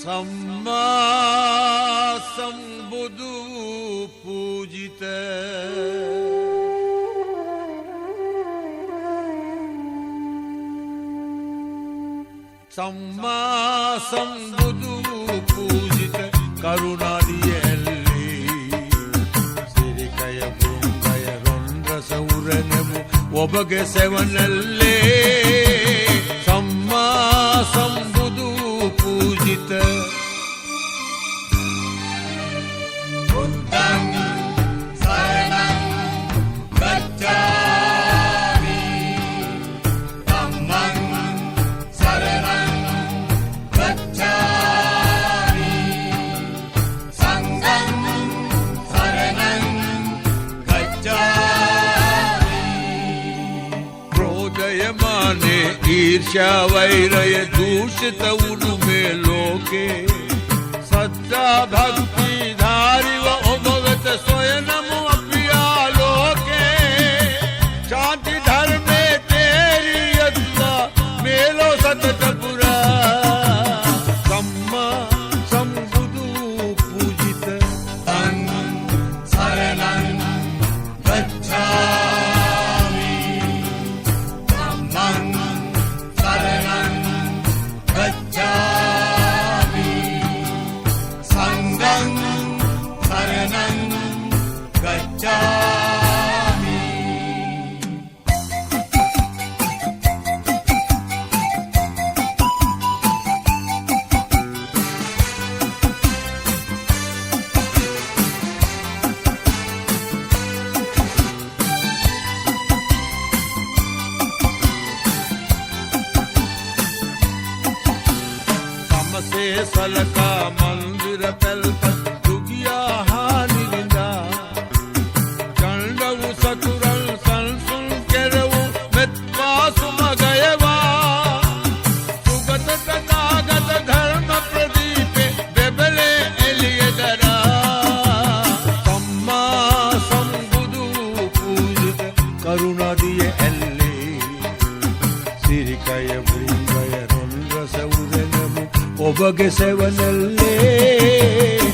සම්මා සම්බුදු පූජිත සම්මා සම්බුදු පූජිත කරුණාදිය ඇල්ලේ සිරිකය බුංගය රොන් රස උරනමු ඔබගේ සෙවණැල්ලේ සම්මා සම්බුදු පූජිත බුද්ධං සරණං ගච්ඡාමි ධම්මං සරණං ගච්ඡාමි සංඝං සරණං ගච්ඡාමි ක්‍රෝධය මානේ ඊර්ෂ්‍යා වෛරය දූෂිත වුණු මේ ලෝකේ සත්‍යා භක්ති ධාරිව ඔබ වෙත සොයනමු අපි ආලෝකේ ශාන්ති ධර්මේ තේරියත්වා මේලෝ සතත පුරා සම්මා සම්බුදු පූජිත තං සරණං ගච්ඡාමි ධම්මං සරණං ගච්ඡාමි සංඝං සරණං ගච්ඡාමි සමසේ සලකා මන්දිර පැල්පත් දුගියා හානි විඳා චණ්ඩ වූ සතුරන් සංසුන් කෙරවූ මෙත් පාසු මගයවා සුගත තථාගත ධර්ම ප්‍රදීපේ බෙබලේ එළිය දරා සම්මා සම්බුදු පූජිත කරුණාදිය ඇල්ලේ සිරිකය බුංගය රොන් රස උරනමු ඔබගේ සෙවණැල්ලේ